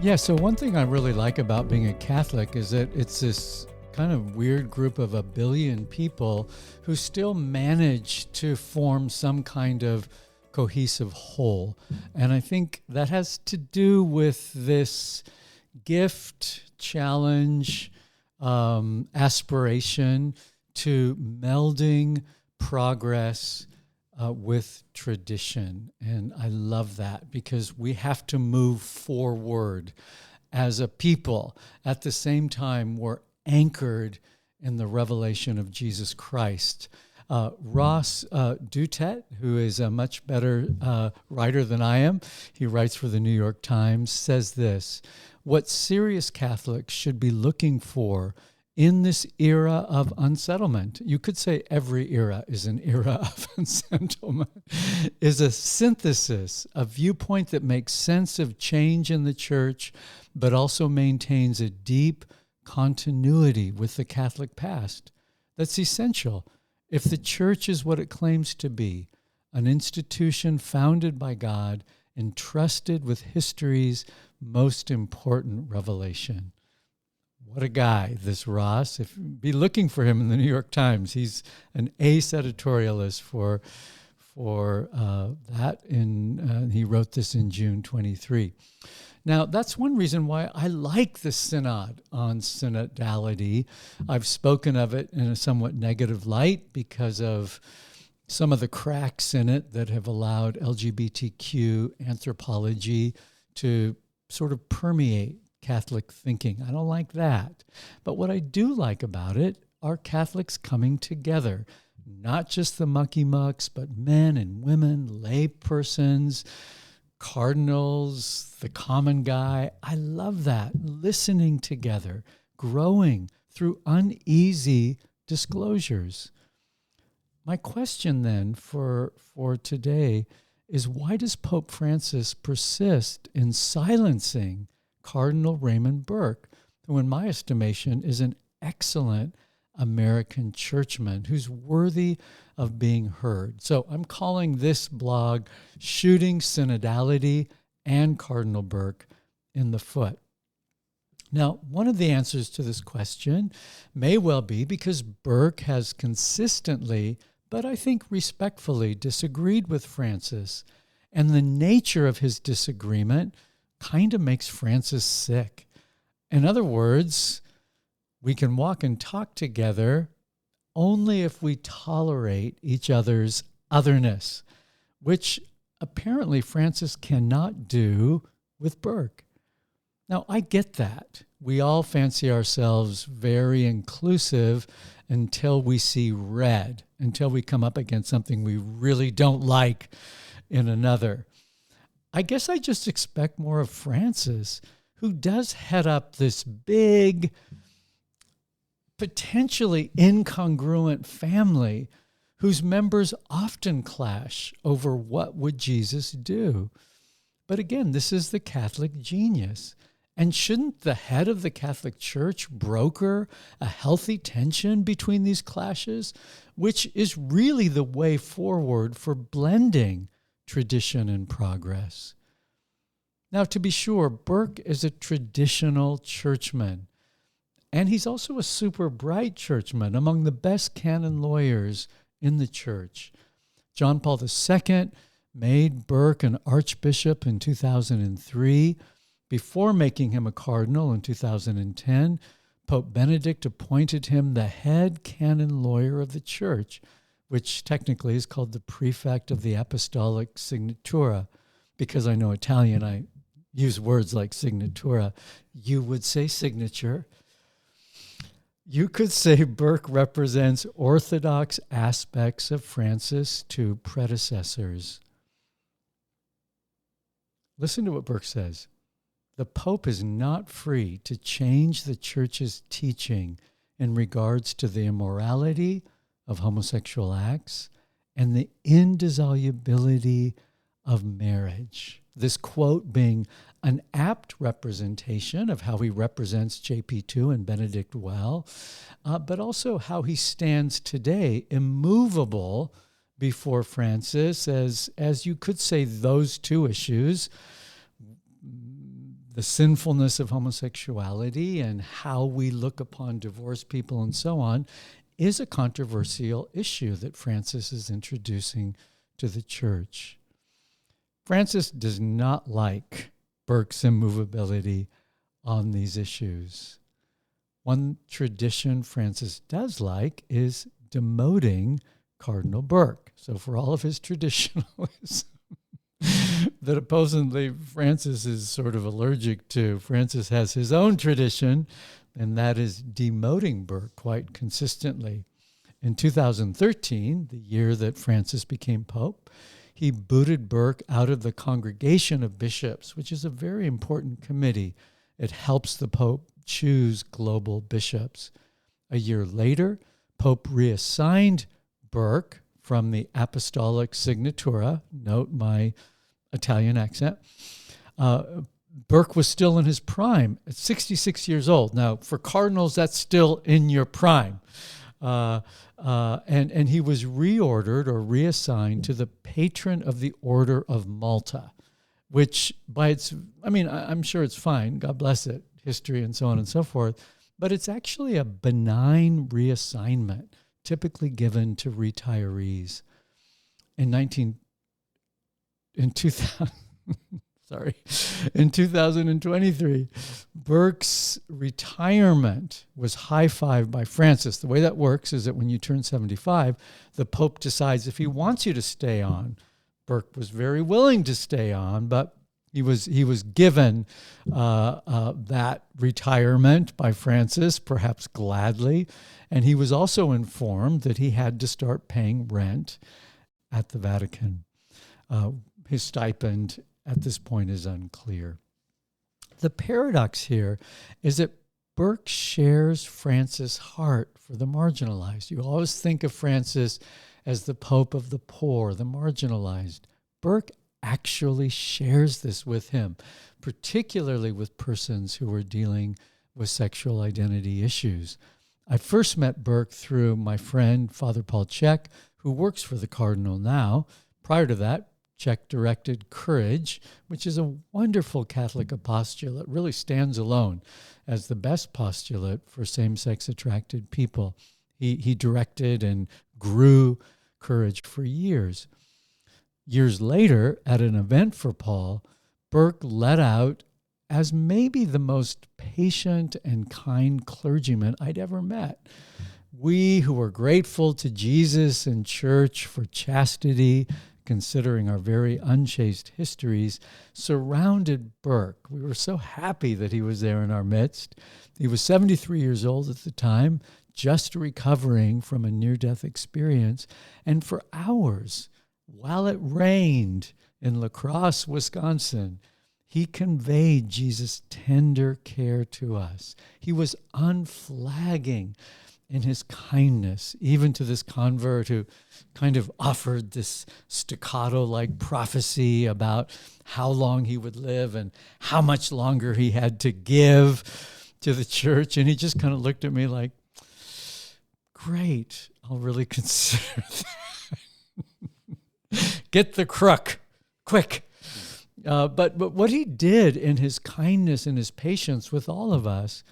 Yeah, so one thing I really like about being a Catholic is that it's this kind of weird group of 1 billion people who still manage to form some kind of cohesive whole. And I think that has to do with this gift, challenge, aspiration to melding progress with tradition. And I love that because we have to move forward as a people. At the same time, we're anchored in the revelation of Jesus Christ. Ross Dutet, who is a much better writer than I am, he writes for the New York Times, says this: what serious Catholics should be looking for in this era of unsettlement, you could say every era is an era of unsettlement, is a synthesis, a viewpoint that makes sense of change in the church, but also maintains a deep continuity with the Catholic past. That's essential. If the church is what it claims to be, an institution founded by God, entrusted with history's most important revelation. What a guy, this Ross. Be looking for him in the New York Times. He's an ace editorialist for that. He wrote this in June 23. Now, that's one reason why I like the Synod on Synodality. I've spoken of it in a somewhat negative light because of some of the cracks in it that have allowed LGBTQ anthropology to sort of permeate Catholic thinking. I don't like that. But what I do like about it are Catholics coming together, not just the mucky mucks, but men and women, lay persons, cardinals, the common guy. I love that. Listening together, growing through uneasy disclosures. My question then for today is, why does Pope Francis persist in silencing Cardinal Raymond Burke, who in my estimation is an excellent American churchman who's worthy of being heard? So I'm calling this blog Shooting Synodality and Cardinal Burke in the Foot. Now, one of the answers to this question may well be because Burke has consistently, but I think respectfully, disagreed with Francis, and the nature of his disagreement kind of makes Francis sick. In other words, we can walk and talk together only if we tolerate each other's otherness, which apparently Francis cannot do with Burke. Now, I get that. We all fancy ourselves very inclusive until we see red, until we come up against something we really don't like in another. I guess I just expect more of Francis, who does head up this big, potentially incongruent family whose members often clash over what would Jesus do. But again, this is the Catholic genius. And shouldn't the head of the Catholic Church broker a healthy tension between these clashes, which is really the way forward for blending tradition and progress? Now, to be sure, Burke is a traditional churchman, and he's also a super bright churchman, among the best canon lawyers in the church. John Paul II made Burke an archbishop in 2003. Before making him a cardinal in 2010, Pope Benedict appointed him the head canon lawyer of the church, which technically is called the prefect of the apostolic signatura. Because I know Italian, I use words like signatura. You would say signature. You could say Burke represents orthodox aspects of Francis' two predecessors. Listen to what Burke says. The Pope is not free to change the Church's teaching in regards to the immorality of homosexual acts and the indissolubility of marriage. This quote being an apt representation of how he represents JP2 and Benedict well, but also how he stands today, immovable before Francis, as you could say those two issues, the sinfulness of homosexuality and how we look upon divorced people and so on is a controversial issue that Francis is introducing to the church. Francis does not like Burke's immovability on these issues. One tradition Francis does like is demoting Cardinal Burke. So for all of his traditionalism that opposingly Francis is sort of allergic to, Francis has his own tradition, and that is demoting Burke quite consistently. In 2013, the year that Francis became Pope, he booted Burke out of the Congregation of Bishops, which is a very important committee. It helps the Pope choose global bishops. A year later, Pope reassigned Burke from the Apostolic Signatura, note my Italian accent. Burke was still in his prime at 66 years old. Now, for cardinals, that's still in your prime. And he was reordered or reassigned to the patron of the Order of Malta, which I'm sure it's fine, God bless it, history and so on and so forth, but it's actually a benign reassignment typically given to retirees. In 2023, Burke's retirement was high-fived by Francis. The way that works is that when you turn 75, the Pope decides if he wants you to stay on. Burke was very willing to stay on, but he was given that retirement by Francis, perhaps gladly, and he was also informed that he had to start paying rent at the Vatican. His stipend at this point is unclear. The paradox here is that Burke shares Francis' heart for the marginalized. You always think of Francis as the Pope of the poor, the marginalized. Burke actually shares this with him, particularly with persons who are dealing with sexual identity issues. I first met Burke through my friend, Father Paul Czech, who works for the Cardinal now. Prior to that, Czech directed Courage, which is a wonderful Catholic apostolate. It really stands alone as the best postulate for same-sex attracted people. He directed and grew Courage for years. Years later, at an event for Paul, Burke led out as maybe the most patient and kind clergyman I'd ever met. We who were grateful to Jesus and church for chastity, considering our very unchaste histories, surrounded Burke. We were so happy that he was there in our midst. He was 73 years old at the time, just recovering from a near-death experience. And for hours, while it rained in La Crosse, Wisconsin, he conveyed Jesus' tender care to us. He was unflagging in his kindness, even to this convert who kind of offered this staccato-like prophecy about how long he would live and how much longer he had to give to the church. And he just kind of looked at me like, great, I'll really consider that. Get the crook, quick. But what he did in his kindness and his patience with all of us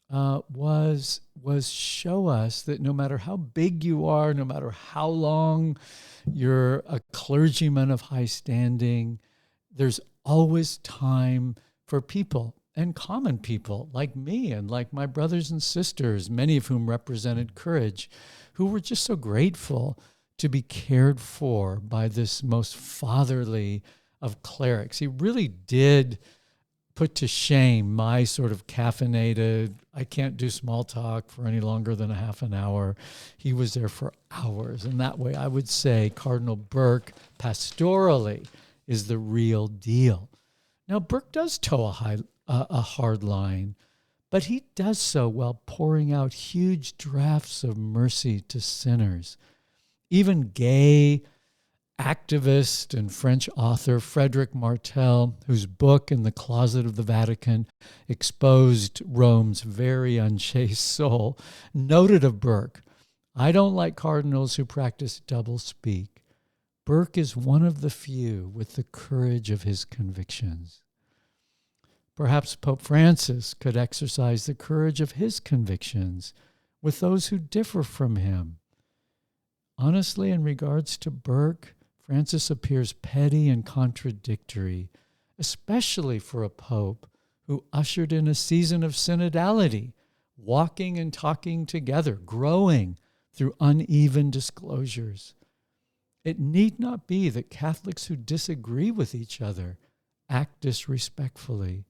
was show us that no matter how big you are, no matter how long you're a clergyman of high standing, there's always time for people and common people like me and like my brothers and sisters, many of whom represented Courage, who were just so grateful to be cared for by this most fatherly of clerics. He really did put to shame my sort of caffeinated, I can't do small talk for any longer than a half an hour. He was there for hours. And that way I would say Cardinal Burke pastorally is the real deal. Now, Burke does toe a hard line, but he does so while pouring out huge drafts of mercy to sinners. Even gay activist and French author Frédéric Martel, whose book In the Closet of the Vatican exposed Rome's very unchaste soul, noted of Burke, "I don't like cardinals who practice doublespeak. Burke is one of the few with the courage of his convictions." Perhaps Pope Francis could exercise the courage of his convictions with those who differ from him. Honestly, in regards to Burke, Francis appears petty and contradictory, especially for a pope who ushered in a season of synodality, walking and talking together, growing through uneven disclosures. It need not be that Catholics who disagree with each other act disrespectfully.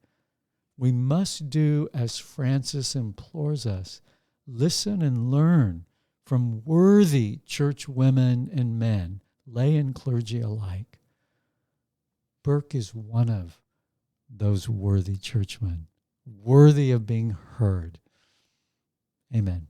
We must do as Francis implores us, listen and learn from worthy church women and men, lay and clergy alike. Burke is one of those worthy churchmen, worthy of being heard. Amen.